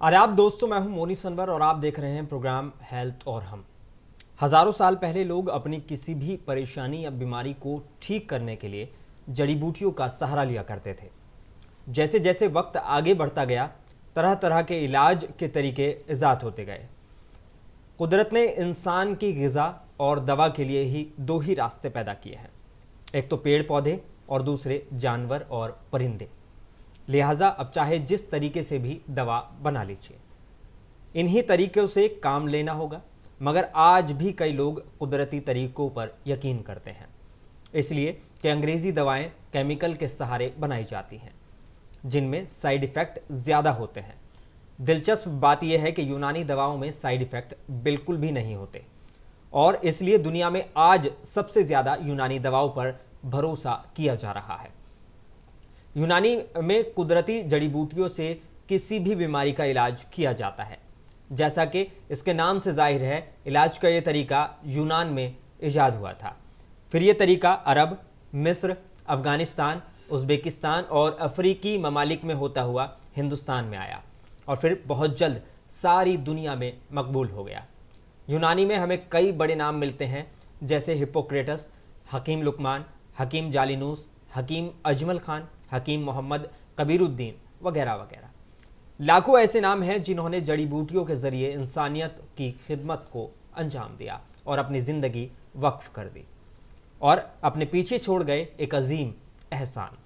आदाब दोस्तों, मैं हूं मोनी सनवर और आप देख रहे हैं प्रोग्राम हेल्थ और हम। हजारों साल पहले लोग अपनी किसी भी परेशानी या बीमारी को ठीक करने के लिए जड़ी बूटियों का सहारा लिया करते थे। जैसे जैसे वक्त आगे बढ़ता गया, तरह तरह के इलाज के तरीके इजाद होते गए। कुदरत ने इंसान की ग़िज़ा और दवा के लिए ही दो ही रास्ते पैदा किए हैं, एक तो पेड़ पौधे और दूसरे जानवर और परिंदे। लिहाजा अब चाहे जिस तरीके से भी दवा बना लीजिए, इन्हीं तरीक़ों से काम लेना होगा। मगर आज भी कई लोग कुदरती तरीक़ों पर यकीन करते हैं, इसलिए कि अंग्रेज़ी दवाएं केमिकल के सहारे बनाई जाती हैं, जिनमें साइड इफ़ेक्ट ज़्यादा होते हैं। दिलचस्प बात यह है कि यूनानी दवाओं में साइड इफ़ेक्ट बिल्कुल भी नहीं होते और इसलिए दुनिया में आज सबसे ज़्यादा यूनानी दवाओं पर भरोसा किया जा रहा है। यूनानी में कुदरती जड़ी बूटियों से किसी भी बीमारी का इलाज किया जाता है। जैसा कि इसके नाम से जाहिर है, इलाज का ये तरीका यूनान में इजाद हुआ था। फिर ये तरीका अरब, मिस्र, अफ़गानिस्तान, उज़्बेकिस्तान और अफ्रीकी ममालिक में होता हुआ हिंदुस्तान में आया और फिर बहुत जल्द सारी दुनिया में मकबूल हो गया। यूनानी में हमें कई बड़े नाम मिलते हैं, जैसे हिप्पोक्रेटस, हकीम लुकमान, हकीम जालिनूस, हकीम अजमल खान, हकीम मोहम्मद कबीरुद्दीन वगैरह वगैरह। लाखों ऐसे नाम हैं जिन्होंने जड़ी बूटियों के ज़रिए इंसानियत की खिदमत को अंजाम दिया और अपनी ज़िंदगी वक्फ कर दी और अपने पीछे छोड़ गए एक अजीम एहसान।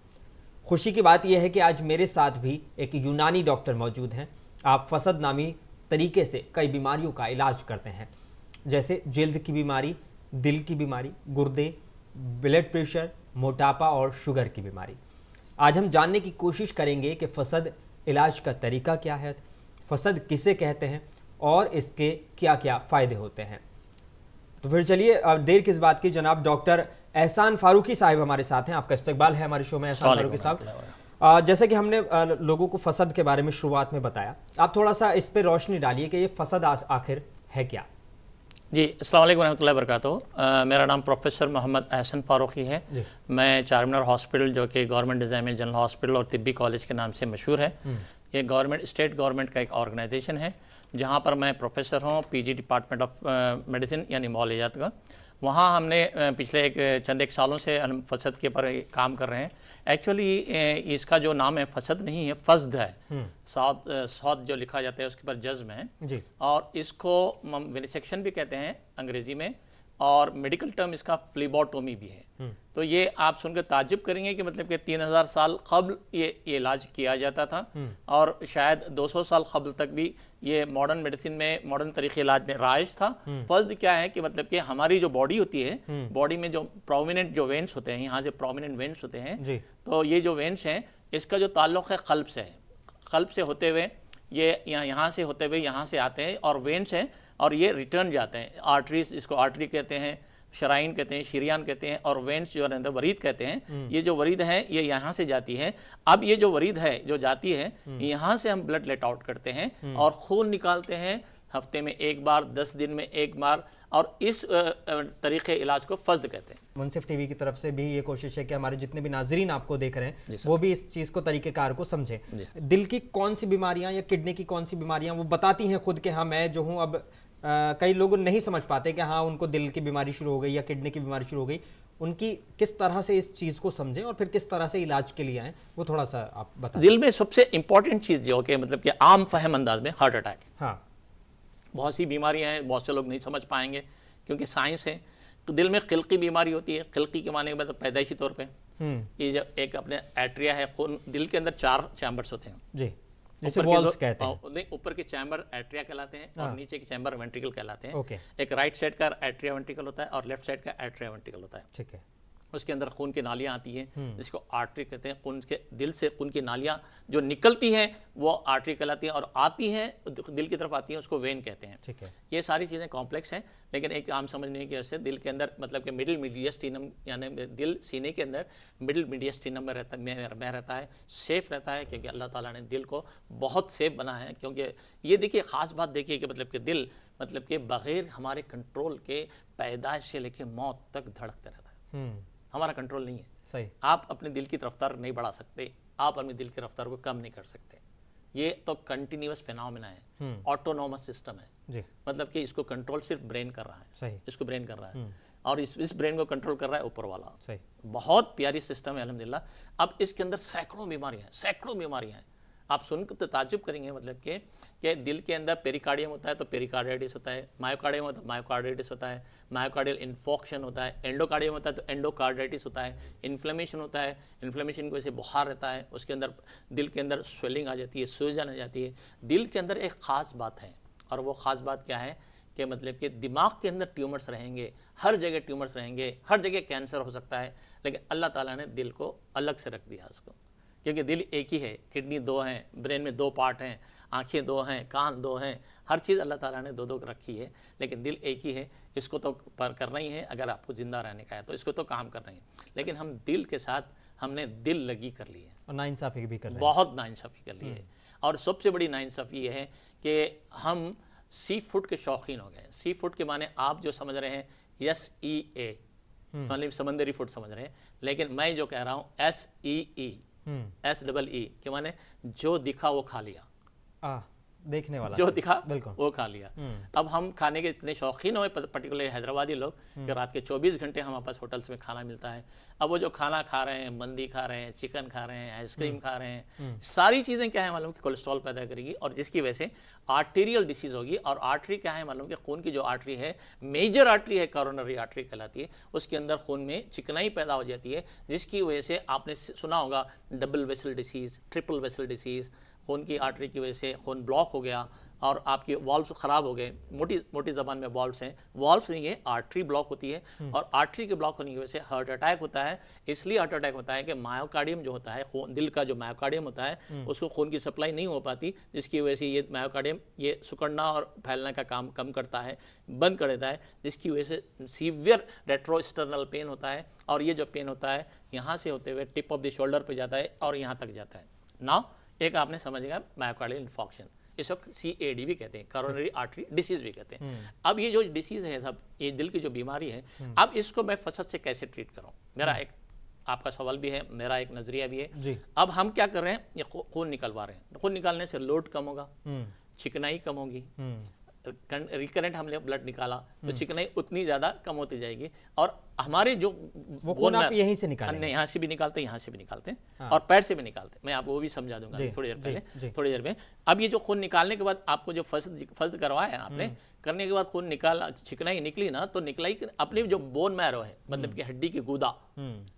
खुशी की बात यह है कि आज मेरे साथ भी एक यूनानी डॉक्टर मौजूद हैं। आप फसद नामी तरीके से कई बीमारियों का इलाज करते हैं, जैसे जल्द की बीमारी, दिल की बीमारी, गुर्दे, ब्लड प्रेशर, मोटापा और शुगर की बीमारी। आज हम जानने की कोशिश करेंगे कि फसद इलाज का तरीका क्या है, फसद किसे कहते हैं और इसके क्या क्या फ़ायदे होते हैं। तो फिर चलिए, देर किस बात की, जनाब डॉक्टर एहसान फारूकी साहब हमारे साथ हैं। आपका इस्तकबाल है हमारे शो में। एहसान फारूकी साहब, जैसे कि हमने लोगों को फसद के बारे में शुरुआत में बताया, आप थोड़ा सा इस पर रोशनी डालिए कि ये फसद आखिर है क्या। जी, अस्सलाम वालेकुम रहमतुल्लाहि वबरकातुहू। मेरा नाम प्रोफेसर मोहम्मद एहसन फ़ारूकी है। मैं चारमीनार हॉस्पिटल, जो कि गवर्नमेंट डिज़ाइन जनरल हॉस्पिटल और तिब्बी कॉलेज के नाम से मशहूर है, ये गवर्नमेंट स्टेट गवर्नमेंट का एक ऑर्गेनाइजेशन है जहाँ पर मैं प्रोफेसर हूँ, पीजी डिपार्टमेंट ऑफ मेडिसिन यानी मौलियात का। वहाँ हमने पिछले एक सालों से हम फसद के पर काम कर रहे हैं। एक्चुअली इसका जो नाम है फसद नहीं है, फस्द है। सौद जो लिखा जाता है उसके पर जज्म है जी। और इसको विनिसेक्शन भी कहते हैं अंग्रेजी में, और मेडिकल टर्म इसका फ्लीबोटोमी भी है। तो ये आप सुनकर ताज्जुब करेंगे कि मतलब कि 3000 साल कबल ये इलाज किया जाता था और शायद 200 साल कबल तक भी ये मॉडर्न मेडिसिन में, मॉडर्न तरीके इलाज में राइज था। फर्ज क्या है कि मतलब कि हमारी जो बॉडी होती है, बॉडी में जो प्रोमिनेंट जो वेंस होते हैं, यहाँ से प्रोमिनेंट वेंस होते हैं, तो ये जो वेंस हैं इसका जो ताल्लुक़ है कल्ब से है। कल्ब से होते हुए ये यहाँ से होते हुए यहाँ से आते हैं और वेंस हैं और ये रिटर्न जाते हैं। आर्टरीज, इसको आर्टरी कहते हैं, शराइन कहते हैं, शरियान कहते हैं, और वेंस जो है वरीद कहते हैं। ये जो वरीद है ये यहाँ से जाती है। अब ये जो वरीद है जो जाती है, यहाँ से हम ब्लड लेट आउट करते हैं और खून निकालते हैं हफ्ते में एक बार, 10 दिन में एक बार, और इस तरीके इलाज को फस्द कहते हैं। मुनसिफ टीवी की तरफ से भी ये कोशिश है कि हमारे जितने भी नाजरीन आपको देख रहे हैं वो भी इस चीज़ को तरीक़ेकार को समझें। दिल की कौन सी बीमारियां या किडनी की कौन सी बीमारियां वो बताती हैं खुद के, हाँ मैं जो हूँ अब कई लोग नहीं समझ पाते कि हाँ उनको दिल की बीमारी शुरू हो गई या किडनी की बीमारी शुरू हो गई, उनकी किस तरह से इस चीज़ को समझें और फिर किस तरह से इलाज के लिए आए, वो थोड़ा सा आप बताएं। दिल में सबसे इंपॉर्टेंट चीज़ जो कि मतलब कि आम फहम अंदाज में हार्ट अटैक। हाँ, बहुत सी बीमारियां हैं, बहुत से लोग नहीं समझ पाएंगे क्योंकि साइंस है। तो दिल में क़िल्क़ी बीमारी होती है। क़िल्क़ी के माने मतलब पैदाइशी तौर पे ये जो एक अपने एट्रिया है, खून, दिल के अंदर 4 चैम्बर्स होते हैं जी, जैसे वॉल्स कहते हैं। नहीं, ऊपर के चैम्बर एट्रिया कहलाते हैं और नीचे के चैम्बर वेंट्रिकल कहलाते हैं। ओके। एक राइट साइड का एट्रिया वेंट्रिकल होता है और लेफ्ट साइड का एट्रिया वेंट्रिकल होता है। ठीक है। उसके अंदर खून की नालियाँ आती हैं जिसको आर्टरी कहते हैं। खून के दिल से खून की नालियाँ जो निकलती हैं वो आर्टरी कहलाती हैं और आती हैं दिल की तरफ आती हैं, उसको वेन कहते हैं। ठीक है। ये सारी चीज़ें कॉम्प्लेक्स हैं, लेकिन एक आम समझने की वजह से दिल के अंदर मतलब कि मिडिल मीडियस्टिनम, यानी दिल सीने के अंदर मिडिल मीडियस्टिनम में रहता है, सेफ रहता है, क्योंकि अल्लाह ताला ने दिल को बहुत सेफ बना है। क्योंकि ये देखिए ख़ास बात देखिए कि मतलब कि दिल मतलब कि बग़ैर हमारे कंट्रोल के पैदाइश से लेकर मौत तक धड़कते रहता है। हमारा कंट्रोल नहीं है। सही। आप अपने दिल की रफ्तार नहीं बढ़ा सकते, आप अपने दिल की रफ्तार को कम नहीं कर सकते। ये तो कंटिन्यूअस फिनोमेना है, ऑटोनोमस सिस्टम है जी। मतलब कि इसको कंट्रोल सिर्फ ब्रेन कर रहा है, सही। इसको ब्रेन कर रहा है और इस ब्रेन को कंट्रोल कर रहा है ऊपर वाला। सही। बहुत प्यारी सिस्टम है अल्हम्दुलिल्लाह। अब इसके अंदर सैकड़ों बीमारियां हैं। आप सुनकर तो ताज्जुब करेंगे मतलब कि दिल के अंदर पेरिकार्डियम होता है तो पेरिकार्डाइटिस होता है, मायोकार्डियम होता है मायोकार्डाइटिस होता है, मायोकार्डियल इन्फॉक्शन होता है, एंडोकार्डियम होता है तो एंडोकार्डाइटिस होता है, इन्फ्लेमेशन होता है, इन्फ्लेमेशन की वजह से बुखार रहता है, उसके अंदर दिल के अंदर स्वेलिंग आ जाती है, सूजन आ जाती है। दिल के अंदर एक ख़ास बात है और वो ख़ास बात क्या है कि मतलब कि दिमाग के अंदर ट्यूमर्स रहेंगे, हर जगह ट्यूमर्स रहेंगे, हर जगह कैंसर हो सकता है, लेकिन अल्लाह ताला ने दिल को अलग से रख दिया उसको, क्योंकि दिल एक ही है, किडनी 2 हैं, ब्रेन में 2 पार्ट हैं, आंखें 2 हैं, कान 2 हैं, हर चीज़ अल्लाह ताला ने 2 रखी है, लेकिन दिल एक ही है। इसको तो पर करना ही है, अगर आपको ज़िंदा रहने का है तो इसको तो काम करना ही है। लेकिन हम दिल के साथ हमने दिल लगी कर ली है और नाइंसाफ़ी भी कर रहे हैं। बहुत नाइंसाफ़ी कर ली है। और सबसे बड़ी नाइंसाफ़ी ये है कि हम सी फूड के शौकीन हो गए। सी फूड के माने आप जो समझ रहे हैं SEA मतलब समंदरी फूड समझ रहे हैं, लेकिन मैं जो कह रहा हूँ SEE SEE के माने जो दिखा वो खा लिया, देखने वाला जो दिखा बिल्कुल वो खा लिया। अब हम खाने के इतने शौकीन हुए, पर्टिकुलर हैदराबादी लोग, कि रात के 24 घंटे हमारे पास होटल्स में खाना मिलता है। अब वो जो खाना खा रहे हैं, मंदी खा रहे हैं, चिकन खा रहे हैं, आइसक्रीम खा रहे हैं, सारी चीज़ें क्या है मालूम कि कोलेस्ट्रॉल पैदा करेगी और जिसकी वजह से आर्टेरियल डिसीज़ होगी। और आर्टरी क्या है मालूम कि खून की जो आर्टरी है, मेजर आर्टरी है, कॉरोनरी आर्टरी कहलाती है, उसके अंदर खून में चिकनाई पैदा हो जाती है, जिसकी वजह से आपने सुना होगा double vessel disease, triple vessel disease. खून की आर्टरी की वजह से खून ब्लॉक हो गया और आपके वॉल्व्स ख़राब हो गए। मोटी ज़बान में वॉल्व्स हैं, वॉल्व्स नहीं है, आर्टरी ब्लॉक होती है और आर्टरी के ब्लॉक होने की वजह से हार्ट अटैक होता है। इसलिए हार्ट अटैक होता है कि मायोकार्डियम जो होता है, दिल का जो मायोकार्डियम होता है, उसको खून की सप्लाई नहीं हो पाती, जिसकी वजह से ये मायोकार्डियम ये सिकुड़ना और फैलने का काम कम करता है, बंद कर देता है, जिसकी वजह से सीवियर रेट्रोस्टर्नल पेन होता है। और ये जो पेन होता है यहाँ से होते हुए टिप ऑफ द शोल्डर पर जाता है और यहाँ तक जाता है। नाउ एक आपने समझ गया मायोकार्डियल इन्फॉक्शन, इसको CAD भी कहते हैं, कॉरोनरी आर्टरी डिसीज भी कहते हैं। अब ये जो डिसीज है, सब ये दिल की जो बीमारी है, अब इसको मैं फसद से कैसे ट्रीट करूं, मेरा एक आपका सवाल भी है, मेरा एक नजरिया भी है जी। अब हम क्या कर रहे हैं, ये खून निकलवा रहे हैं। खून निकालने से लोड कम होगा, चिकनाई कम होगी, रिकरेंट हमने ब्लड निकाला तो चिकनाई उतनी ज़्यादा कम होती जाएगी। और हमारे जो वो खून आप यहीं से निकालेंगे? नहीं, यहाँ से भी निकालते हैं, यहाँ से भी निकालते हैं और पैर से भी निकालते हैं। मैं आपको वो भी समझा दूंगा थोड़ी देर पहले, थोड़ी देर में। अब ये जो खून निकालने के बाद आपको जो फर्स्ट करवाया है आपने, करने के बाद खून निकाला, चिकनाई निकली ना, तो निकलाई अपनी जो बोन मैरो है, मतलब कि हड्डी की गूदा,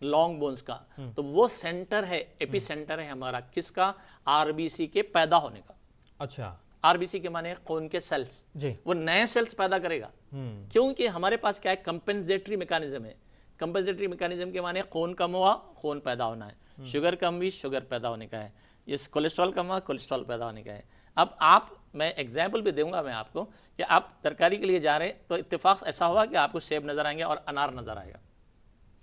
लॉन्ग बोन्स का, तो वो सेंटर है, एपी सेंटर है हमारा किसका, RBC के पैदा होने का। अच्छा, RBC के माने खून के सेल्स जी। वो नए सेल्स पैदा करेगा, क्योंकि हमारे पास क्या है, कंपेंसेटरी मैकेनिज्म है। कंपेंसेटरी मैकेनिज्म के माने खून कम हुआ, खून पैदा होना है, शुगर कम हुई, शुगर पैदा होने का है, इस कोलेस्ट्रॉल कम हुआ, कोलेस्ट्रॉल पैदा होने का है। अब आप, मैं एग्जाम्पल भी दूंगा मैं आपको, कि आप तरकारी के लिए जा रहे हैं तो इत्तेफाक ऐसा हुआ कि आपको सेब नजर आएंगे और अनार नजर आएगा,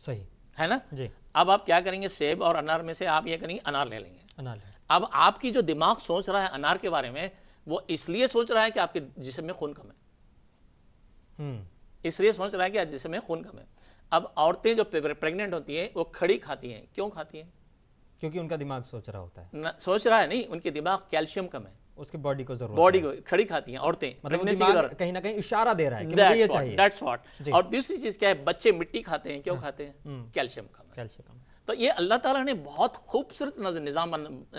सही है ना जी। अब आप क्या करेंगे, सेब और अनार में से आप ये करेंगे अनार ले लेंगे। अनार अब आपकी जो दिमाग सोच रहा है अनार के बारे में, वो इसलिए सोच रहा है कि आपके जिस्म में खून कम है, इसलिए सोच रहा है कि जिस्म में खून कम है। अब औरतें जो प्रेग्नेंट होती हैं वो खड़ी खाती हैं, क्यों खाती हैं? क्योंकि उनका दिमाग सोच रहा होता है। सोच रहा है नहीं, उनके दिमाग कैल्शियम कम है, उसकी बॉडी को जरूरत बॉडी को खड़ी खाती हैं औरतें, मतलब दिमाग कहीं ना कहीं इशारा दे रहा है कि मुझे ये चाहिए। That's what। और दूसरी चीज क्या है, बच्चे मिट्टी खाते हैं, क्यों खाते हैं? कैल्शियम कम है। कैल्शियम कम। तो ये अल्लाह ताला ने बहुत खूबसूरत निज़ाम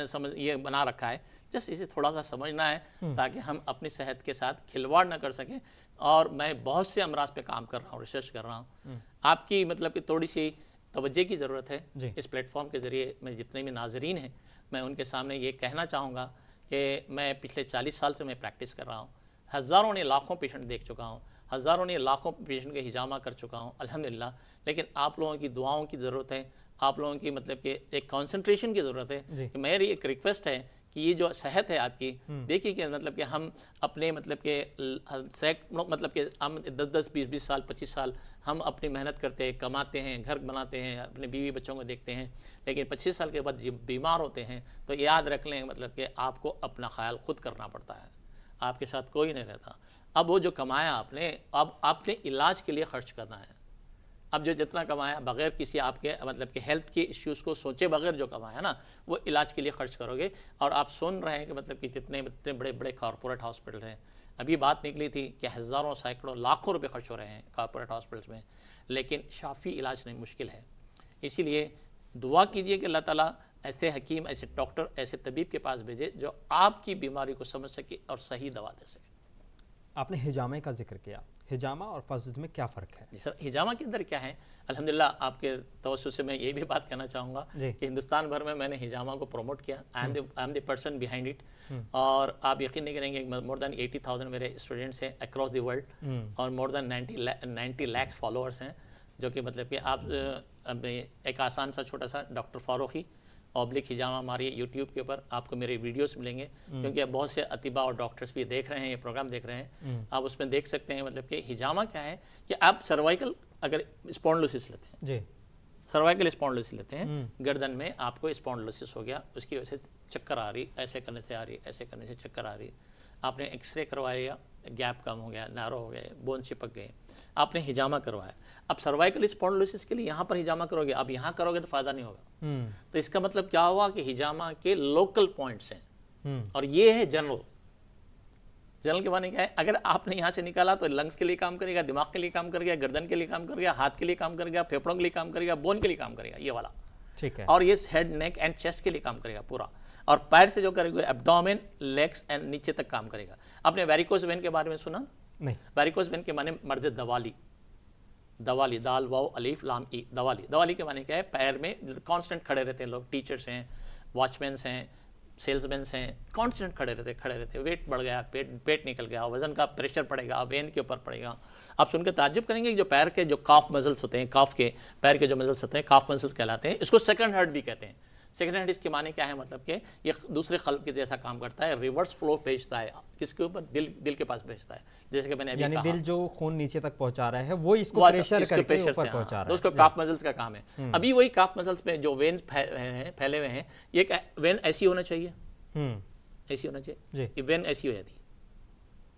समझ ये बना रखा है, जस्ट इसे थोड़ा सा समझना है ताकि हम अपनी सेहत के साथ खिलवाड़ ना कर सकें। और मैं बहुत से अमराज पे काम कर रहा हूँ, रिसर्च कर रहा हूँ, आपकी मतलब कि थोड़ी सी तवज्जो की ज़रूरत है। इस प्लेटफॉर्म के ज़रिए मैं जितने भी नाजरीन हैं, मैं उनके सामने ये कहना चाहूँगा कि मैं पिछले 40 साल से मैं प्रैक्टिस कर रहा हूँ, हज़ारों ने लाखों पेशेंट देख चुका हूँ, हज़ारों ने लाखों पेशेंट के हिजामा कर चुका हूँ अल्हम्दुलिल्लाह। लेकिन आप लोगों की दुआओं की ज़रूरत है, आप लोगों की मतलब कि एक कंसंट्रेशन की ज़रूरत है। कि मेरी एक रिक्वेस्ट है कि ये जो सेहत है आपकी, देखिए कि मतलब कि हम अपने मतलब के मतलब कि हम 10-10, 20-20 साल, 25 साल हम अपनी मेहनत करते हैं, कमाते हैं, घर बनाते हैं, अपने बीवी बच्चों को देखते हैं, लेकिन 25 साल के बाद जब बीमार होते हैं तो याद रख लें मतलब कि आपको अपना ख्याल खुद करना पड़ता है, आपके साथ कोई नहीं रहता। अब वो जो कमाया आपने, अब आपने इलाज के लिए खर्च करना है, अब जो जितना कमाया बगैर किसी आपके मतलब कि हेल्थ के इश्यूज़ को सोचे बगैर जो कमाया ना, वो इलाज के लिए खर्च करोगे। और आप सुन रहे हैं कि मतलब कि जितने बड़े बड़े कॉरपोरेट हॉस्पिटल हैं, अभी बात निकली थी कि हज़ारों सैकड़ों लाखों रुपए खर्च हो रहे हैं कॉरपोरेट हॉस्पिटल्स में, लेकिन शाफी इलाज नहीं, मुश्किल है। इसीलिए दुआ कीजिए कि अल्लाह ताला ऐसे हकीम, ऐसे डॉक्टर, ऐसे तबीब के पास भेजे जो आपकी बीमारी को समझ सके और सही दवा दे सके। आपने हिजामे का जिक्र किया, हिजामा और फस्द में क्या फ़र्क है? जी सर, हिजामा के अंदर क्या है, अल्हम्दुलिल्लाह आपके तवज्जो से मैं ये भी बात कहना चाहूँगा कि हिंदुस्तान भर में मैंने हिजामा को प्रमोट किया। I am the person behind it. और आप यकीन नहीं करेंगे, मोर देन 80,000 मेरे स्टूडेंट्स हैं अक्रॉस द वर्ल्ड, और मोर देन 90 लाख फॉलोअर्स हैं, जो कि मतलब कि आप अब एक आसान सा छोटा सा डॉक्टर फारूकी ऑब्लिक हिजामा मारिए यूट्यूब के ऊपर, आपको मेरे वीडियोस मिलेंगे, क्योंकि अब बहुत से अतिबा और डॉक्टर्स भी देख रहे हैं, ये प्रोग्राम देख रहे हैं, आप उसमें देख सकते हैं। मतलब कि हिजामा क्या है कि आप सर्वाइकल अगर स्पॉन्डिलोसिस लेते हैं जी, सर्वाइकल स्पॉन्डिलोसिस लेते हैं, गर्दन में आपको स्पॉन्डिलोसिस हो गया, उसकी वजह से चक्कर आ रही, ऐसे करने से आ रही, ऐसे करने से चक्कर आ रही, आपने एक्सरे करवा लिया, गैप कम हो गया, नैरो हो गए, बोन चिपक गए, आपने हिजामा करवाया। अब सर्वाइकल स्पॉन्डिलोसिस के लिए यहाँ पर हिजामा करोगे, अब यहाँ करोगे तो फ़ायदा नहीं होगा। तो इसका मतलब क्या हुआ कि हिजामा के लोकल पॉइंट्स हैं, और ये है जनरल। जनरल के माने क्या है, अगर आपने यहाँ से निकाला तो लंग्स के लिए काम करेगा, दिमाग के लिए काम करेगा, गर्दन के लिए काम करेगा, हाथ के लिए काम करेगा, फेफड़ों के लिए काम करेगा, बोन के लिए काम करेगा, ये वाला, ठीक है। और ये हेड, नेक एंड चेस्ट के लिए काम करेगा पूरा। और पैर से जो करेगा एब्डोमेन, लेग्स एंड नीचे तक काम करेगा। आपने वेरिकोस वेन के बारे में सुना? नहीं। वेरिकोस वेन के माने मर्ज दवाली, दवाली, दाल वाव अलीफ लाम ई, दवाली। दवाली के माने क्या है, पैर में कांस्टेंट खड़े रहते हैं लोग, टीचर्स हैं, वॉचमैन हैं, सेल्समैन हैं, कांस्टेंट खड़े रहते, वेट बढ़ गया, पेट निकल गया, वजन का प्रेशर पड़ेगा, वेन के ऊपर पड़ेगा। आप सुनकर ताज्जुब करेंगे कि जो पैर के जो काफ मसल्स होते हैं, काफ के पैर के जो मसल्स होते हैं, काफ मसल्स कहलाते हैं। इसको सेकंड हार्ट भी कहते हैं। सेकंड हैंड इसके माने क्या है, मतलब कि ये दूसरे कल्ब के जैसा काम करता है, रिवर्स फ्लो भेजता है, किसके ऊपर, दिल के पास भेजता है। जैसे कि मैंने अभी कहा, दिल जो खून नीचे तक पहुंचा रहा है वो इसको प्रेशर करके ऊपर पहुंचा रहा है, तो उसको काफ मसल्स का काम है। अभी वही काफ मसल्स में जो वेन फैले हुए हैं, ये वेन ऐसी होना चाहिए, ऐसी होना चाहिए, वेन ऐसी हो जाती,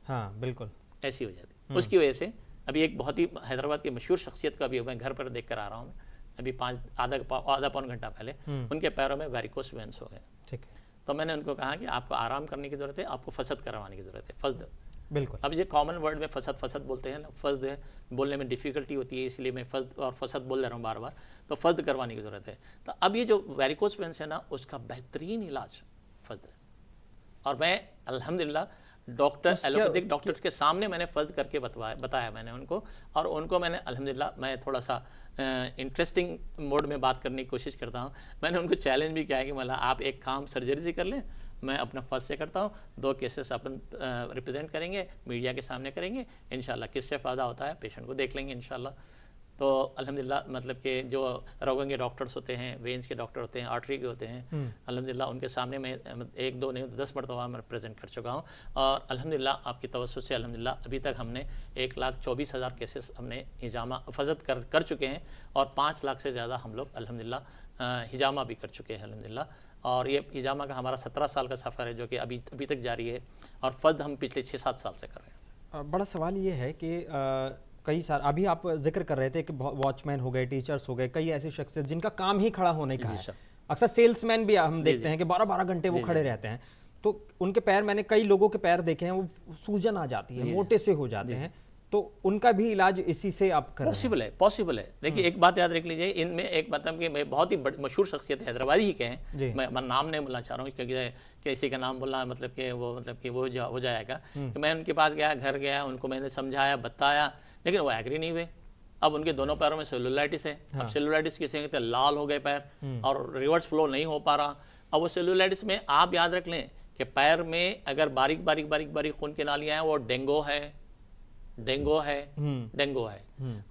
हाँ बिल्कुल ऐसी हो जाती। उसकी वजह से अभी एक बहुत ही हैदराबाद की मशहूर शख्सियत का भी मैं घर पर देख कर आ रहा हूँ, अभी आधा पौन घंटा पहले, उनके पैरों में वेरिकोस वेन्स हो गए। ठीक है, तो मैंने उनको कहा कि आपको आराम करने की ज़रूरत है, आपको फसद करवाने की ज़रूरत है, फस्द। बिल्कुल। अब ये कॉमन वर्ड में फसद बोलते हैं ना, फस्द है, बोलने में डिफ़िकल्टी होती है, इसलिए मैं फस्द और फसद बोल रहा हूँ बार बार, तो फस्द करवाने की ज़रूरत है। तो अब ये जो वेरिकोस वेन्स है ना, उसका बेहतरीन इलाज फस्द है। और मैं अल्हम्दुलिल्लाह डॉक्टर, एलोपैथिक डॉक्टर्स के सामने मैंने फर्ज करके बताया मैंने उनको, और उनको मैंने अल्हम्दुलिल्लाह, मैं थोड़ा सा इंटरेस्टिंग मोड में बात करने की कोशिश करता हूँ। मैंने उनको चैलेंज भी किया है कि मतलब आप एक काम सर्जरी से कर लें, मैं अपना फर्ज से करता हूँ, 2 केसेस अपन रिप्रेजेंट करेंगे, मीडिया के सामने करेंगे, इंशाल्लाह किससे फ़ायदा होता है पेशेंट को देख लेंगे इंशाल्लाह। तो अल्हम्दुलिल्लाह मतलब कि जो रोगों के डॉक्टर्स होते हैं, वेन्स के डॉक्टर होते हैं, आर्टरी के होते हैं, अल्हम्दुलिल्लाह उनके सामने मैं 1-2 नहीं 10 मरतबा मैं प्रेजेंट कर चुका हूँ। और अल्हम्दुलिल्लाह आपकी तवज्जो से अल्हम्दुलिल्लाह अभी तक हमने 1,24,000 केसेस हमने हिजामा फजद कर चुके हैं, और 5 लाख से ज़्यादा हम लोग अल्हम्दुलिल्लाह हिजामा भी कर चुके हैं अल्हम्दुलिल्लाह। और ये हिजामा का हमारा 17 साल का सफ़र है, जो कि अभी तक जारी है, और फर्द हम पिछले 6-7 साल से कर रहे हैं। बड़ा सवाल ये है कि कई सारे अभी आप जिक्र कर रहे थे कि वॉचमैन हो गए, टीचर्स हो गए, कई ऐसे शख्सियत जिनका काम ही खड़ा होने का है। अक्सर सेल्समैन भी हम देखते हैं कि 12-12 घंटे वो खड़े रहते हैं, तो उनके पैर, मैंने कई लोगों के पैर देखे हैं, वो सूजन आ जाती है, मोटे से हो जाते हैं, तो उनका भी इलाज इसी से आप कर पॉसिबल है। देखिए एक बात याद रख लीजिए, इनमें एक मतलब कि मैं बहुत ही मशहूर शख्सियत हैदराबादी ही के हैं, मैं नाम नहीं बोलना चाह रहा हूँ, क्योंकि किसी का नाम बोलना मतलब कि वो हो जाएगा। तो मैं उनके पास गया, घर गया, उनको मैंने समझाया, बताया, लेकिन वो एग्री नहीं हुए। अब उनके दोनों पैरों में सेलुलाइटिस है। अब सेलुलाइटिस किसे कहते हैं, लाल हो गए पैर और रिवर्स फ्लो नहीं हो पा रहा। अब वो सेलुलाइटिस में आप याद रख लें कि पैर में अगर बारीक बारीक खून की नालियां हैं, वो डेंगू है।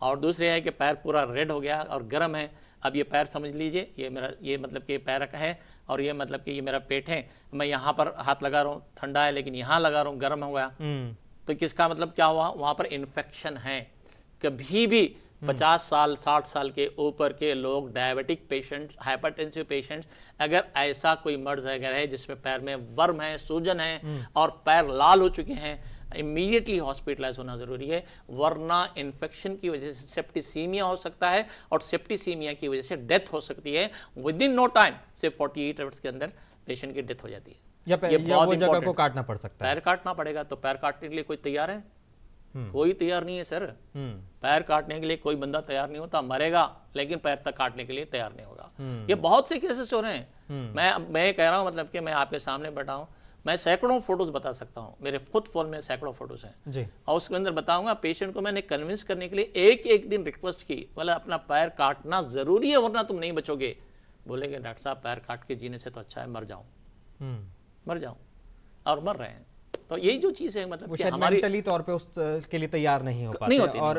और दूसरे है कि पैर पूरा रेड हो गया और गर्म है। अब ये पैर समझ लीजिए, ये मतलब कि पैर का है, और ये मतलब कि ये मेरा पेट है, मैं यहाँ पर हाथ लगा रहा हूँ, ठंडा है, लेकिन यहाँ लगा रहा हूँ, गर्म हो गया, तो किसका मतलब क्या हुआ, वहाँ पर इन्फेक्शन है। कभी भी 50 साल 60 साल के ऊपर के लोग, डायबिटिक पेशेंट्स, हाइपरटेंसिव पेशेंट्स, अगर ऐसा कोई मर्ज अगर है जिसमें पैर में वर्म है, सूजन है और पैर लाल हो चुके हैं, इमीडिएटली हॉस्पिटलाइज होना ज़रूरी है, वरना इन्फेक्शन की वजह से सेप्टिसीमिया हो सकता है और सेप्टिसीमिया की वजह से डेथ हो सकती है। विद इन नो टाइम, सिर्फ 48 आवर्स के अंदर पेशेंट की डेथ हो जाती है। या वो जगह को काटना पड़ सकता है। पैर काटना पड़ेगा, तो पैर काटने के लिए कोई तैयार है? कोई तैयार नहीं है सर। पैर काटने के लिए कोई बंदा तैयार नहीं होता, मरेगा लेकिन पैर तक काटने के लिए तैयार नहीं होगा। ये बहुत से केसेस हो रहे हैं। मैं कह रहा हूं, मतलब कि मैं आपके सामने बैठा हूं, मैं सैकड़ों फोटोज बता सकता हूं, मेरे खुद फोन में सैकड़ों फोटोज हैं जी। और उसके अंदर बताऊंगा पेशेंट को मैंने कन्विंस करने के लिए एक एक दिन रिक्वेस्ट की, बोला अपना पैर काटना जरूरी है वरना तुम नहीं बचोगे। बोलेगे डॉक्टर साहब पैर काट के जीने से तो अच्छा है मर जाऊं, और मर रहे हैं। तो यही जो चीज़ है, मतलब वो शायद मेंटली तौर पे उसके लिए तैयार नहीं हो पाते, और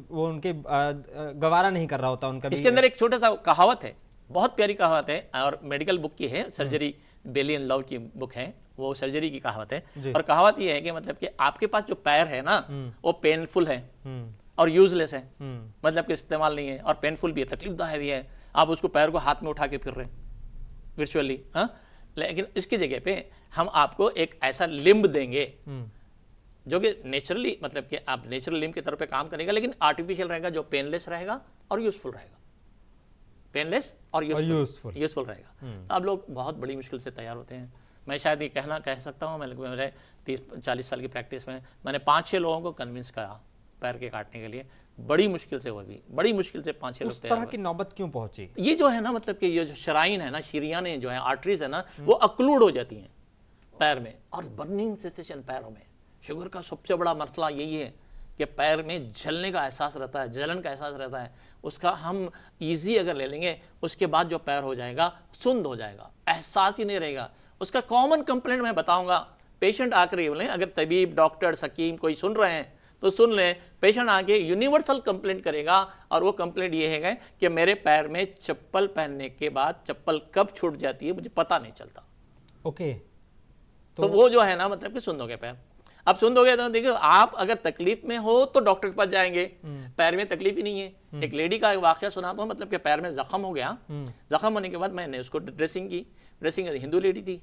वो उनके गवारा नहीं कर रहा होता उनका। इसके अंदर एक छोटा सा कहावत है, बहुत प्यारी कहावत है, और मेडिकल बुक की है, सर्जरी बेली एंड लव की बुक है, वो सर्जरी की कहावत है। और कहावत ये है कि मतलब कि आपके पास जो पैर है ना, वो पेनफुल है और यूजलेस है, मतलब कि इस्तेमाल नहीं है, और पेनफुल भी है, तकलीफदायक भी है। आप उसको पैर को हाथ में उठा के फिर रहे वर्चुअली, हाँ। लेकिन इसकी जगह पे हम आपको एक ऐसा लिम्ब देंगे जो कि नेचुरली, मतलब कि आप नेचुरल लिम्ब की तरफ पे काम करेगा, लेकिन आर्टिफिशियल रहेगा, जो पेनलेस रहेगा और यूजफुल रहेगा। पेनलेस और यूजफुल रहेगा। तो आप लोग बहुत बड़ी मुश्किल से तैयार होते हैं। मैं शायद ये कह सकता हूँ, मेरे 30-40 साल की प्रैक्टिस में मैंने 5-6 लोगों को कन्विंस करा पैर के काटने के लिए, बड़ी मुश्किल से, वो भी बड़ी मुश्किल से 5-6 लोग। उस तरह की नौबत क्यों पहुंची? ये जो है ना, मतलब कि ये जो शराइन है ना, शरीयाने जो है, आर्टरीज है ना, वो अक्लूड हो जाती हैं पैर में, और बर्निंग सेंसेशन पैरों में। शुगर का सबसे बड़ा मसला यही है कि पैर में जलने का एहसास रहता है, जलन का एहसास रहता है। उसका हम ईजी अगर ले लेंगे, उसके बाद जो पैर हो जाएगा सुंद हो जाएगा, एहसास ही नहीं रहेगा। उसका कॉमन कंप्लेंट मैं बताऊंगा, पेशेंट आकर ये बोले, अगर तबीब, डॉक्टर, हकीम कोई सुन रहे हैं तो सुन लें, पेशेंट आके यूनिवर्सल कंप्लेंट करेगा, और वो कंप्लेंट ये है कि मेरे पैर में चप्पल पहनने के बाद चप्पल कब छूट जाती है मुझे पता नहीं चलता। ओके। तो वो जो है ना, मतलब कि सुन दोगे पैर। अब सुन दोगे तो देखो, आप अगर तकलीफ में हो तो डॉक्टर के पास जाएंगे, पैर में तकलीफ ही नहीं है। एक लेडी का वाकया सुनाता हूँ, मतलब कि पैर में जख्म हो गया, जख्म होने के बाद मैंने उसको ड्रेसिंग की। ड्रेसिंग हिंदू लेडी थी,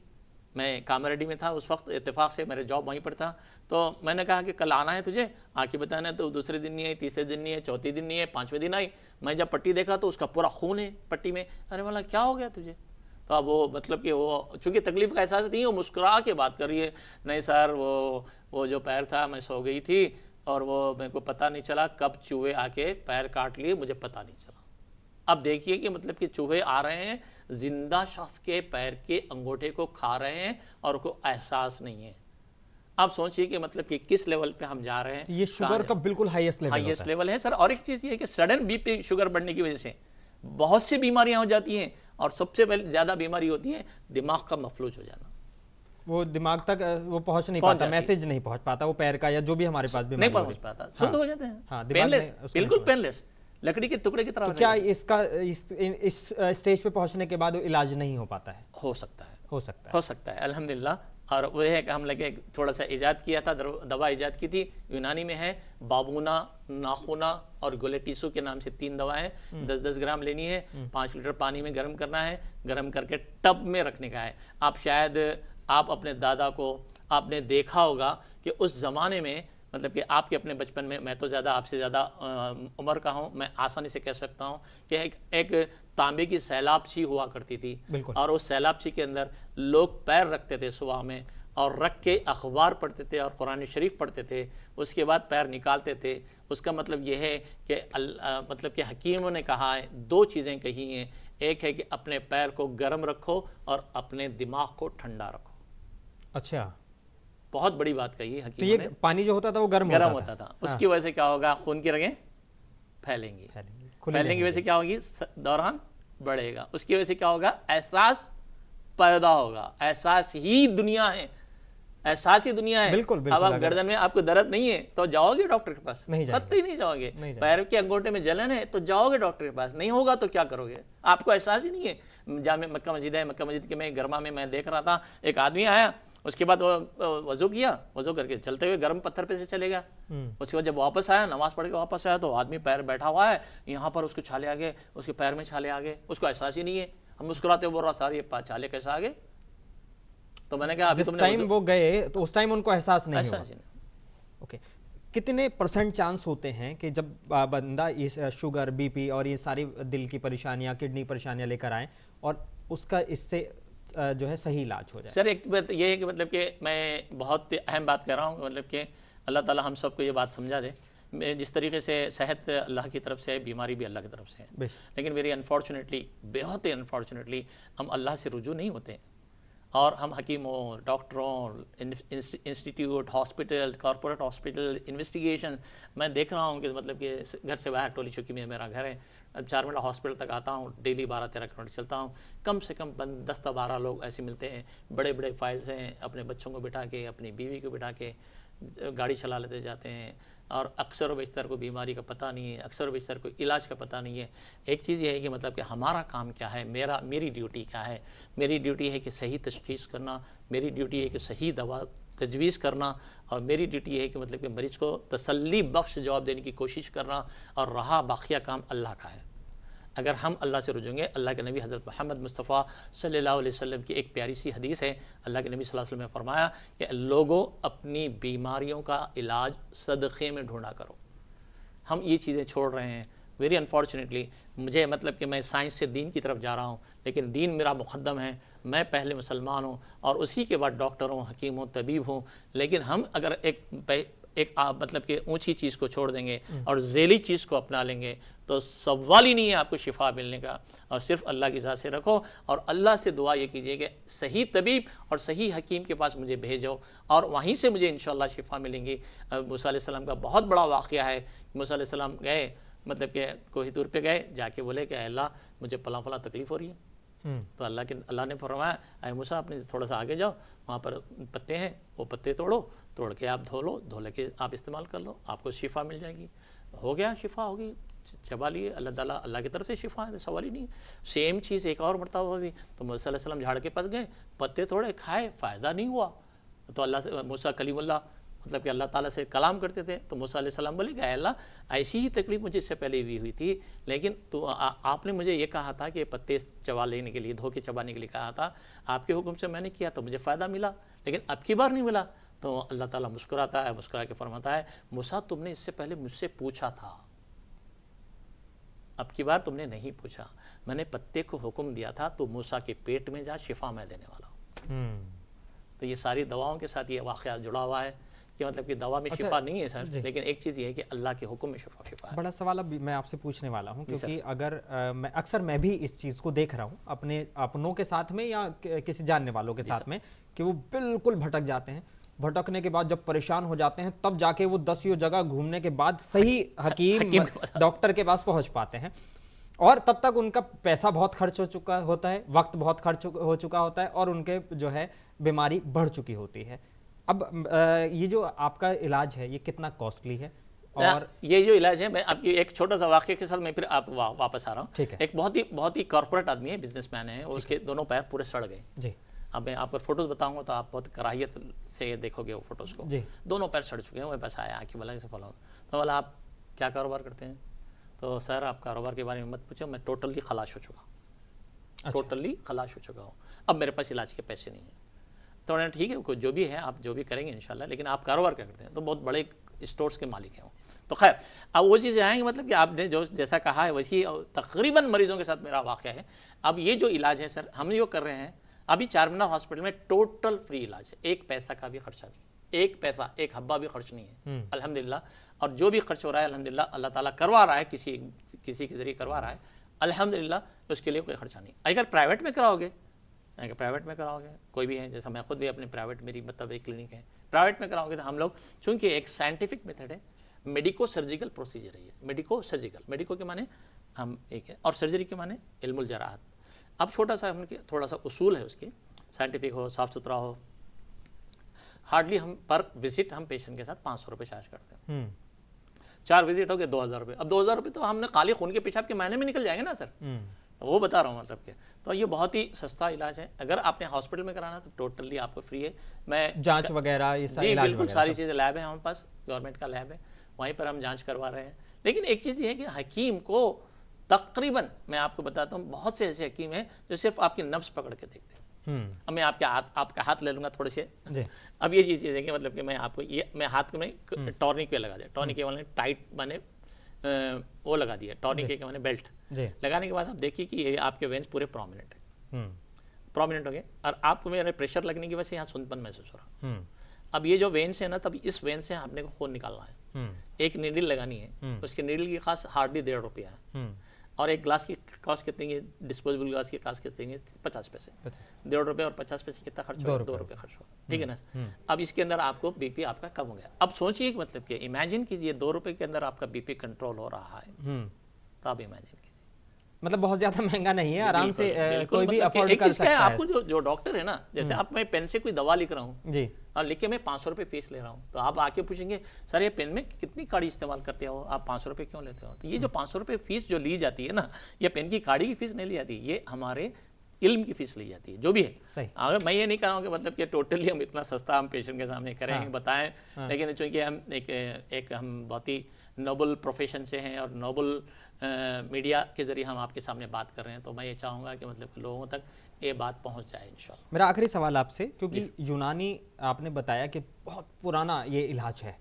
मैं कामारेड्डी में था उस वक्त, इत्तेफाक से मेरे जॉब वहीं पर था। तो मैंने कहा कि कल आना है तुझे, आके बताना। तो दूसरे दिन नहीं आई, तीसरे दिन नहीं है, चौथे दिन नहीं है, 5वें दिन आई। मैं जब पट्टी देखा तो उसका पूरा खून है पट्टी में। अरे बोला क्या हो गया तुझे? तो अब वो, मतलब कि वो चूंकि तकलीफ का एहसास नहीं है, वो मुस्कुरा के बात कर रही है, नहीं सर वो जो पैर था, मैं सो गई थी और वो मेरे को पता नहीं चला कब चूहे आके पैर काट लिए, मुझे पता नहीं चला। अब देखिए कि मतलब कि चूहे आ रहे हैं, जिंदा शख्स के पैर के अंगूठे को खा रहे हैं और उनको एहसास नहीं है। आप सोचिए कि मतलब कि किस लेवल पे हम जा रहे हैं। ये शुगर का बिल्कुल हाईएस्ट लेवल है सर। और एक चीज ये है कि सडन बीपी शुगर बढ़ने की वजह से बहुत सी बीमारियां हो जाती हैं, और सबसे पहले ज्यादा बीमारी होती है दिमाग का मफलूज हो जाना। वो दिमाग तक वो पहुंच नहीं पाता, मैसेज नहीं पहुंच पाता, वो पैर का या जो भी हमारे पास बीमारी नहीं पहुंच पाता, शुद्ध हो जाते हैं, पेनलेस, बिल्कुल पेनलेस, लकड़ी के टुकड़े की तरह। तो क्या इसका इस स्टेज पे पहुंचने के बाद इलाज नहीं हो पाता है? हो सकता है, हो सकता है अल्हम्दुलिल्लाह। और वो है कि हम लगे थोड़ा सा इजाद किया था, दवा इजाद की थी, यूनानी में है, बाबूना, नाखूना और गोलेटिसो के नाम से 3 दवाएं, 10-10 ग्राम लेनी है, 5 लीटर पानी में गर्म करना है, गर्म करके टब में रखने का है। आप शायद आप अपने दादा को आपने देखा होगा कि उस ज़माने में, मतलब कि आपके अपने बचपन में, मैं तो ज़्यादा आपसे ज़्यादा उम्र का हूँ, मैं आसानी से कह सकता हूँ कि एक तांबे की सैलाबछी हुआ करती थी, और उस सैलाबछी के अंदर लोग पैर रखते थे सुबह में, और रख के अखबार पढ़ते थे और कुरान शरीफ पढ़ते थे, उसके बाद पैर निकालते थे। उसका मतलब यह है कि मतलब कि हकीमों ने कहा है, 2 चीज़ें कही हैं, एक है कि अपने पैर को गर्म रखो और अपने दिमाग को ठंडा रखो। अच्छा, बहुत बड़ी बात कही है हकीम ने। तो ये पानी जो होता था वो गर्म होता था। उसकी वजह से क्या होगा, खून की रगें फैलेंगी, फैलने की वजह से क्या होगी, दौरान बढ़ेगा। उसकी वजह से क्या होगा, एहसास पैदा होगा। एहसास ही दुनिया है, एहसास ही दुनिया है। बिल्कुल, अब आप गर्दन में आपको दर्द नहीं है तो जाओगे डॉक्टर के पास? कतई नहीं जाओगे। पैर के अंगूठे में जलन है तो जाओगे डॉक्टर के पास? नहीं होगा तो क्या करोगे? आपको एहसास ही नहीं है। जामे मक्का मस्जिद है, मक्का मस्जिद के में गरमा में मैं देख रहा था, एक आदमी आया, उसके बाद वजू किया, वजू करके चलते हुए गर्म पत्थर पे से चलेगा। उसके बाद जब वापस आया, नमाज पढ़ के वापस आया, तो आदमी पैर बैठा हुआ है, यहाँ पर उसको छाले आ गए, उसके पैर में छाले आ गए, उसको एहसास ही नहीं है। हम मुस्कुराते हुए बोल रहा, सारे ये छाले कैसे आ गए? तो मैंने कहा, जिस टाइम वो गए तो उस टाइम उनको एहसास नहीं हुआ। ओके, कितने परसेंट चांस होते हैं कि जब बंदा इस शुगर, बीपी और ये सारी दिल की परेशानियां, किडनी परेशानियां लेकर आए और उसका इससे जो है सही इलाज हो जाए? सर एक बात ये है कि मतलब कि मैं बहुत अहम बात कर रहा हूँ, मतलब कि अल्लाह ताला हम सबको ये बात समझा दे। जिस तरीके से सेहत अल्लाह की तरफ से है, बीमारी भी अल्लाह की तरफ से है, लेकिन वेरी अनफॉर्चुनेटली, बहुत ही अनफॉर्चुनेटली हम अल्लाह से रुजू नहीं होते और हम हकीमों, डॉक्टरों, institute, hospital, corporate hospital, investigation, मैं देख रहा हूँ कि मतलब कि घर से बाहर टोली चौकी में मेरा घर है, अब 4 मिनट हॉस्पिटल तक आता हूँ, डेली 12-13 किलोमीटर चलता हूँ, कम से कम 10-12 लोग ऐसे मिलते हैं, बड़े बड़े फाइल्स हैं, अपने बच्चों को बिठा के, अपनी बीवी को बिठा के गाड़ी चला लेते जाते हैं और अक्सर बेशतर को बीमारी का पता नहीं है, अक्सर बेशतर को इलाज का पता नहीं है। एक चीज़ ये है कि मतलब कि हमारा काम क्या है, मेरी ड्यूटी क्या है। मेरी ड्यूटी है कि सही तशख़ीस करना, मेरी ड्यूटी है कि सही दवा तजवीज़ करना, और मेरी ड्यूटी है कि मतलब कि मरीज़ को तसल्ली बख्श जवाब देने की कोशिश करना, और रहा बाकिया काम अल्लाह का है। अगर हम अल्लाह से रुझेंगे, अल्लाह के नबी हज़रत मोहम्मद मुस्तफ़ा सल्लल्लाहु अलैहि वसल्लम की एक प्यारी सी हदीस है, अल्लाह के नबी सल्लल्लाहु अलैहि वसल्लम ने फरमाया कि लोगों अपनी बीमारियों का इलाज सदक़े में ढूंढा करो। हम ये चीज़ें छोड़ रहे हैं वेरी अनफॉर्चुनेटली। मुझे मतलब कि मैं साइंस से दीन की तरफ जा रहा हूँ, लेकिन दीन मेरा मुक़द्दम है, मैं पहले मुसलमान हूँ और उसी के बाद डॉक्टर हूँ, हकीम हूँ, तबीब हूँ। लेकिन हम अगर एक मतलब कि ऊंची चीज़ को छोड़ देंगे और ज़ेली चीज़ को अपना लेंगे तो सवाल ही नहीं है आपको शिफा मिलने का, और सिर्फ अल्लाह की ज़ात से रखो और अल्लाह से दुआ ये कीजिए कि सही तबीब और सही हकीम के पास मुझे भेजो और वहीं से मुझे इंशाअल्लाह शिफा मिलेंगी। मूसा अलैहिस्सलाम का बहुत बड़ा वाक़या है। मूसा अलैहिस्सलाम गए, मतलब कि कोही तूर पे गए, जाके बोले कि अल्लाह मुझे फला फला तकलीफ़ हो रही है। तो अल्लाह ने फरमाया, अय मूसा अपने थोड़ा सा आगे जाओ, वहाँ पर पत्ते हैं, वो पत्ते तोड़ के आप धो लो, धो लेके आप इस्तेमाल कर लो, आपको शिफा मिल जाएगी। हो गया, शिफा होगी, चबा लिए, अल्लाह की तरफ से शिफा है, तो सवाल ही नहीं। सेम चीज़ एक और मरतबा हुई तो मूसा अलैहिस्सलाम झाड़ के पास गए, पत्ते तोड़े, खाए, फ़ायदा नहीं हुआ। तो अल्लाह से मूसा कलीमुल्लाह मतलब कि अल्लाह ताला से कलाम करते थे, तो मूसा अलैहिस्सलाम बोले कि अल्लाह ऐसी ही तकलीफ़ मुझे इससे पहले भी हुई थी, लेकिन तो आपने मुझे ये कहा था कि पत्ते चबा लेने के लिए, धो के चबाने के लिए कहा था, आपके हुक्म से मैंने किया तो मुझे फ़ायदा मिला, लेकिन अब की बार नहीं मिला। तो अल्लाह ताला मुस्कुराता है, मुस्कुरा के फरमाता है, मूसा तुमने इससे पहले मुझसे पूछा था, अब की बार तुमने नहीं पूछा, मैंने पत्ते को हुक्म दिया था तो मूसा के पेट में जा, शिफा मैं देने वाला हूँ। तो ये सारी दवाओं के साथ ये वाक़या जुड़ा हुआ है कि मतलब कि दवा में शिफा नहीं है सर, लेकिन एक चीज़ ये है कि अल्लाह के हुक्म में शिफा है। बड़ा सवाल अब मैं आपसे पूछने वाला हूँ, क्योंकि अगर मैं भी इस चीज़ को देख रहा हूँ अपनों के साथ में या किसी जानने वालों के साथ में, कि वो बिल्कुल भटक जाते हैं। भटकने के बाद जब परेशान हो जाते हैं तब जाके वो 10 जगह घूमने के बाद सही हकीम डॉक्टर के पास पहुंच पाते हैं, और तब तक उनका पैसा बहुत खर्च हो चुका होता है, वक्त बहुत खर्च हो चुका होता है, और उनके जो है बीमारी बढ़ चुकी होती है। अब ये जो आपका इलाज है ये कितना कॉस्टली है? और ये जो इलाज है, मैं आपकी एक छोटा सा वाक्य के साथ मैं फिर आप वापस आ रहा हूँ। ठीक है। एक बहुत ही कॉर्पोरेट आदमी है, बिजनेसमैन है, उसके दोनों पैर पूरे सड़ गए जी। अब मैं आपको फोटोज बताऊंगा तो आप बहुत कराहियत से देखोगे वो फोटोज़ को जी। दोनों पैर सड़ चुके हैं। मेरे पास आया कि बोला इसे फॉलो, तो बोला आप क्या कारोबार करते हैं? तो सर आप कारोबार के बारे में मत पूछो, मैं टोटली खलाश हो चुका हूँ, टोटली खलाश हो चुका हूँ, अब मेरे पास इलाज के पैसे नहीं हैं। तो ठीक है, जो भी है आप जो भी करेंगे इंशाल्लाह, लेकिन आप कारोबार क्या करते हैं? तो बहुत बड़े स्टोर्स के मालिक हैं वो। तो खैर अब वो चीज़ें आएंगी, मतलब कि आपने जो जैसा कहा है वैसी तकरीबन मरीजों के साथ मेरा वाक़या है। अब ये जो इलाज है सर हम जो कर रहे हैं अभी चारमीनार हॉस्पिटल में, टोटल फ्री इलाज है, एक पैसा का भी खर्चा नहीं, एक पैसा एक हब्बा भी खर्च नहीं है अल्हम्दुलिल्लाह। और जो भी खर्च हो रहा है अल्हम्दुलिल्लाह अल्लाह ताला करवा रहा है, किसी के ज़रिए करवा रहा है अल्हम्दुलिल्लाह, उसके लिए कोई खर्चा नहीं। अगर प्राइवेट में कराओगे, कोई भी है, जैसा मैं खुद भी अपने प्राइवेट, मेरी मतलब एक क्लिनिक है, प्राइवेट में कराओगे तो हम लोग, चूँकि एक साइंटिफिक मेथड है, मेडिको सर्जिकल प्रोसीजर है ये, मेडिको के माने हम एक है, और सर्जरी के माने इल्मुल जराहत। अब छोटा सा उनके थोड़ा सा उसूल है उसके, साइंटिफिक हो, साफ़ सुथरा हो। हार्डली हम पर विजिट हम पेशेंट के साथ 500 रुपये चार्ज करते हैं। 4 विजिट हो गए 2000 रुपये। अब 2000 रुपये तो हमने काली खून के पेशाब के महीने में निकल जाएंगे ना सर, तो वो बता रहा हूँ मतलब कि। तो ये बहुत ही सस्ता इलाज है। अगर आपने हॉस्पिटल में कराना तो टोटली आपको फ्री है। मैं जांच वगैरह ये सारी जी बिल्कुल सारी चीज़ें, लैब है हमारे पास, गवर्नमेंट का लैब है, वहीं पर हम जांच करवा रहे हैं। लेकिन एक चीज़ ये है कि हकीम को तकरीबन मैं आपको बताता हूँ, बहुत से ऐसे हकीम हैं जो सिर्फ आपकी नब्ज़ पकड़ के देखते हैं, अब मैं आपका हाथ ले लूंगा थोड़े से जी अब ये चीज़ देखिए मतलब कि मैं आपको ये मैं हाथ में टॉर्निके लगा दिया, टॉर्निके वाले टाइट माने वो लगा दिया, टॉर्निके के माने बेल्ट जी लगाने के बाद आप देखिए कि ये आपके वेन्स पूरे प्रोमिनेंट है, हम्म प्रोमिनेंट हो गए और आपको मेरे प्रेशर लगने की वजह से यहाँ सुनपन महसूस हो रहा। हम्म अब ये जो वेन्स है ना, तब इस वेन से आपने को खून निकालना है, एक नीडल लगानी है, उसके नीडल की खास हार्डली 1.5 रुपया है, और एक ग्लास की कॉस्ट कितनी है, डिस्पोजेबल ग्लास की कॉस्ट कितनी है, 50 पैसे, 1.5 रुपये और 50 पैसे कितना खर्च हुआ, 2 रुपये खर्च हुआ, ठीक है ना। अब इसके अंदर आपको बीपी आपका कम हो गया। अब सोचिए कि मतलब कि इमेजिन कीजिए 2 रुपये के अंदर आपका बीपी कंट्रोल हो रहा है, तो आप इमेजिन कीजिए, मतलब बहुत ज्यादा महंगा नहीं है, आराम से बिल्कुल कोई भी मतलब कि अफोर्ड एक कर चीज़ क्या है, सकता है। आपको जो डॉक्टर है ना, जैसे आप मैं पेन से कोई दवा लिख रहा हूँ जी और लिख के मैं 500 रुपये फीस ले रहा हूँ, तो आप आके पूछेंगे सर ये पेन में कितनी काड़ी इस्तेमाल करते हो, आप 500 रुपये क्यों लेते हो। तो ये जो 500 रुपये फीस जो ली जाती है ना, ये पेन की काड़ी की फीस नहीं ली जाती, ये हमारे इल्म की फीस ली जाती है, जो भी है। सही। अगर मैं ये नहीं कर रहा हूँ कि मतलब कि टोटली हम इतना सस्ता हम पेशेंट के सामने करें, बताएं, लेकिन चूंकि हम एक हम बहुत ही नोबल प्रोफेशन से हैं और नोबल मीडिया के जरिए हम आपके सामने बात कर रहे हैं, तो मैं ये चाहूँगा कि मतलब कि लोगों तक ये बात पहुँच जाए इंशाल्लाह। मेरा आखिरी सवाल आपसे, क्योंकि यूनानी आपने बताया कि बहुत पुराना ये इलाज है,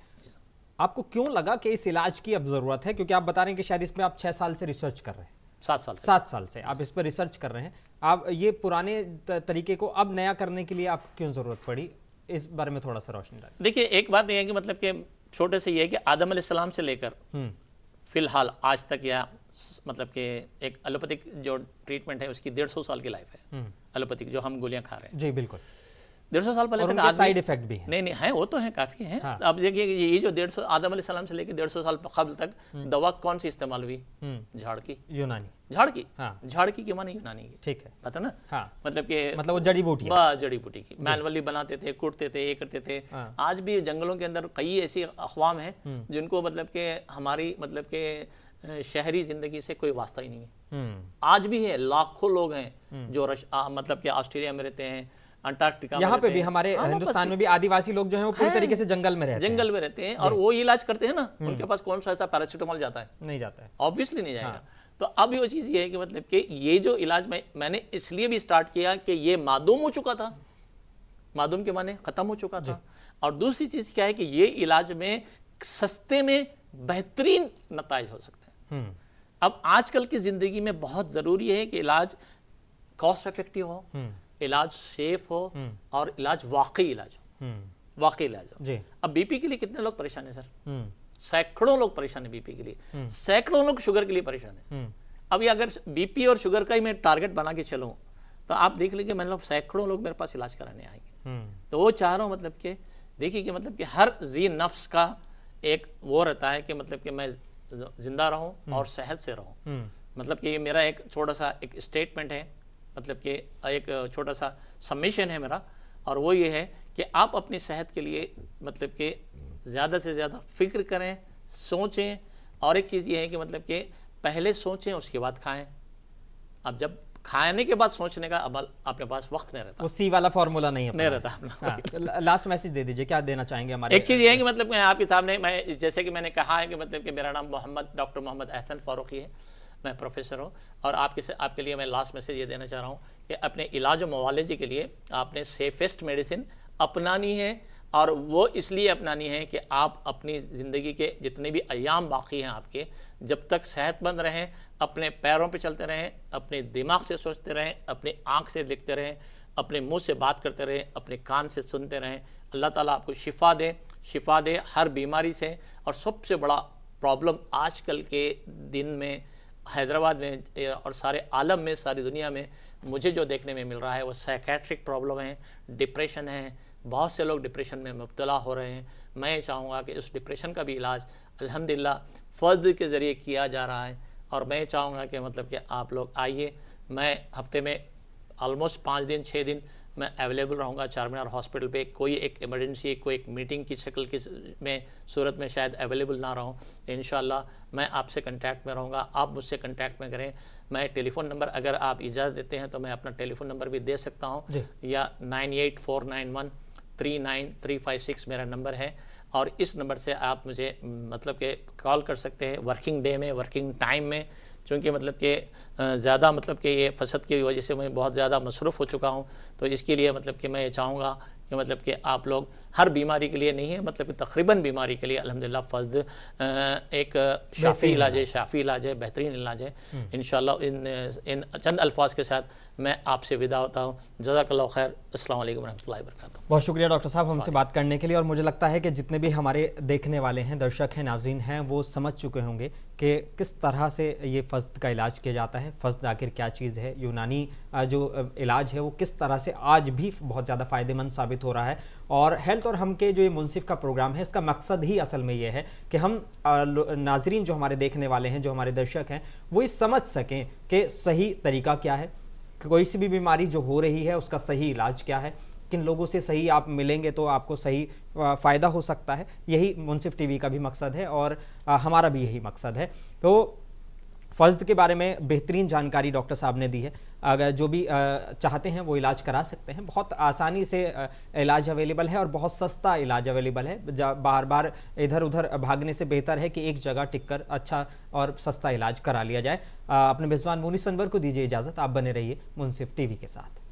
आपको क्यों लगा कि इस इलाज की अब ज़रूरत है? क्योंकि आप बता रहे हैं कि शायद इसमें आप 6 साल से रिसर्च कर रहे हैं, 7 साल से आप इस पर रिसर्च कर रहे हैं। आप ये पुराने तरीके को अब नया करने के लिए आपको क्यों ज़रूरत पड़ी, इस बारे में थोड़ा सा रोशनी डालें। देखिए एक बात यह है कि मतलब कि छोटे से ये है कि आदम अलैहिस्सलाम से लेकर फिलहाल आज तक, या मतलब कि एक एलोपैथिक जो ट्रीटमेंट है उसकी 150 साल की लाइफ है, एलोपैथिक जो हम गोलियां खा रहे हैं। जी बिल्कुल। 150 साल पहले और तक उनके साइड इफेक्ट भी हैं। नहीं है, वो तो है, काफ़ी है। हाँ। अब देखिए ये जो 150 आदम अलैहिस्सलाम से लेकर 150 साल कबल तक दवा कौन सी इस्तेमाल हुई, झाड़ की, यूनानी, झाड़ की, हाँ। झाड़ की माने यूनानी की, ठीक है, पता ना, हाँ। मतलब कि मतलब वो जड़ी बूटी है। बस जड़ी बूटी की मैनुअली बनाते थे, कुटते थे, ये करते थे। हाँ। आज भी जंगलों के अंदर कई ऐसी अक़वाम हैं जिनको मतलब कि हमारी मतलब के शहरी जिंदगी से कोई वास्ता ही नहीं है। आज भी है, लाखों लोग हैं जो मतलब कि ऑस्ट्रेलिया में रहते हैं, अंटार्कटिका यहाँ पे भी हैं। हमारे हाँ, हिंदुस्तान में भी आदिवासी लोग जो हैं वो पूरी तरीके से जंगल में रहते हैं। जंगल में रहते हैं और वो इलाज करते हैं ना, उनके पास कौन सा ऐसा पैरासिटामोल जाता है, नहीं जाता है, ऑब्वियसली नहीं जाएगा। तो अब ये चीज़ ये है कि मतलब कि ये जो इलाज मैंने इसलिए भी स्टार्ट किया कि ये मादूम हो चुका था, मादूम के माने खत्म हो चुका था। और दूसरी चीज़ क्या है कि ये इलाज में सस्ते में बेहतरीन नताइज हो सकते हैं। अब आजकल की ज़िंदगी में बहुत ज़रूरी है कि इलाज कॉस्ट इफेक्टिव हो, इलाज सेफ हो और इलाज वाकई इलाज हो, वाकई इलाज हो। जी। अब बीपी के लिए कितने लोग परेशान हैं सर, सैकड़ों लोग परेशान है बीपी के लिए, सैकड़ों लोग शुगर के लिए परेशान है। अभी अगर बीपी और शुगर का ही मैं टारगेट बना के चलूँ तो आप देख लीजिए मतलब सैकड़ों लोग मेरे पास इलाज कराने आएंगे। तो वो चाह रहा हूँ मतलब कि देखिए कि मतलब कि हर जी नफ्स का एक वो रहता है कि मतलब कि मैं जिंदा रहूं और सेहत से रहूं। मतलब कि ये मेरा एक छोटा सा एक स्टेटमेंट है, मतलब कि एक छोटा सा सबमिशन है मेरा, और वो ये है कि आप अपनी सेहत के लिए मतलब कि ज़्यादा से ज़्यादा फिक्र करें, सोचें। और एक चीज़ ये है कि मतलब कि पहले सोचें उसके बाद खाएं। अब जब खाने के बाद सोचने का अब अपने पास वक्त नहीं रहता, वो सी वाला फॉर्मूला नहीं है, नहीं रहता अपना। लास्ट मैसेज दे दीजिए, क्या देना चाहेंगे हमारे। एक चीज़ ये है कि मतलब मैं आपके सामने, मैं जैसे कि मैंने कहा है कि मतलब कि मेरा नाम डॉक्टर मोहम्मद अहसन फारूकी है, मैं प्रोफेसर हूँ। और आपके लिए मैं लास्ट मैसेज ये देना चाह रहा हूँ कि अपने इलाज और मुआलजे के लिए आपने सेफेस्ट मेडिसिन अपनानी है, और वो इसलिए अपनानी है कि आप अपनी ज़िंदगी के जितने भी अयाम बाकी हैं आपके, जब तक सेहतमंद रहें, अपने पैरों पे चलते रहें, अपने दिमाग से सोचते रहें, अपनी आँख से देखते रहें, अपने मुंह से बात करते रहें, अपने कान से सुनते रहें। अल्लाह ताला आपको शिफा दे हर बीमारी से। और सबसे बड़ा प्रॉब्लम आजकल के दिन में हैदराबाद में और सारे आलम में, सारी दुनिया में मुझे जो देखने में मिल रहा है वो साइकेट्रिक प्रॉब्लम है, डिप्रेशन है। बहुत से लोग डिप्रेशन में मुब्तला हो रहे हैं। मैं चाहूँगा कि उस डिप्रेशन का भी इलाज अल्हम्दुलिल्लाह फ़र्द के ज़रिए किया जा रहा है। और मैं चाहूँगा कि मतलब कि आप लोग आइए, मैं हफ्ते में ऑलमोस्ट 5 दिन 6 दिन मैं अवेलेबल रहूँगा चारमीनार हॉस्पिटल पे। कोई एक इमरजेंसी, कोई एक मीटिंग की शक्ल की में सूरत में शायद अवेलेबल ना रहूँ, इंशाल्लाह मैं आपसे कांटेक्ट में रहूँगा, आप मुझसे कांटेक्ट में करें। मैं टेलीफोन नंबर, अगर आप इजाज़त देते हैं तो मैं अपना टेलीफोन नंबर भी दे सकता हूँ, या 9849139356 मेरा नंबर है। और इस नंबर से आप मुझे मतलब कि कॉल कर सकते हैं वर्किंग डे में, वर्किंग टाइम में, चूँकि मतलब कि ज़्यादा मतलब कि ये फसद की वजह से मैं बहुत ज़्यादा मसरूफ़ हो चुका हूँ। तो इसके लिए मतलब कि मैं ये चाहूँगा कि मतलब कि आप लोग हर बीमारी के लिए नहीं है, मतलब कि तकरीबन बीमारी के लिए अल्हम्दुलिल्लाह फस्द एक शाफ़ी इलाज है, बेहतरीन इलाज है। इंशाअल्लाह इन चंद अल्फाज के साथ मैं आपसे विदा होता हूँ। जज़ाकल्लाहु खैर। अस्सलामु अलैकुम रहमतुल्लाहि व बरकातुहू। बहुत शुक्रिया डॉक्टर साहब हमसे बात करने के लिए। और मुझे लगता है कि जितने भी हमारे देखने वाले हैं, दर्शक हैं, नाज़रीन हैं, वो समझ चुके होंगे कि किस तरह से ये फ़स्द का इलाज किया जाता है। फ़स्द आखिर क्या चीज़ है, यूनानी जो इलाज है वो किस तरह से आज भी बहुत ज़्यादा फ़ायदेमंद साबित हो रहा है। और हेल्थ और हम के जो ये मुनसिफ का प्रोग्राम है, इसका मकसद ही असल में ये है कि हम नाजरीन जो हमारे देखने वाले हैं, जो हमारे दर्शक हैं, वो ये समझ सकें कि सही तरीका क्या है, कोई सी भी बीमारी जो हो रही है उसका सही इलाज क्या है, किन लोगों से सही आप मिलेंगे तो आपको सही फ़ायदा हो सकता है। यही मुनसिफ टीवी का भी मकसद है और हमारा भी यही मकसद है। तो फ़स्द के बारे में बेहतरीन जानकारी डॉक्टर साहब ने दी है। अगर जो भी चाहते हैं वो इलाज करा सकते हैं। बहुत आसानी से इलाज अवेलेबल है और बहुत सस्ता इलाज अवेलेबल है। बार बार इधर उधर भागने से बेहतर है कि एक जगह टिककर अच्छा और सस्ता इलाज करा लिया जाए। अपने मेज़बान मोनिस अनवर को दीजिए इजाज़त। आप बने रहिए मुनसिफ टीवी के साथ।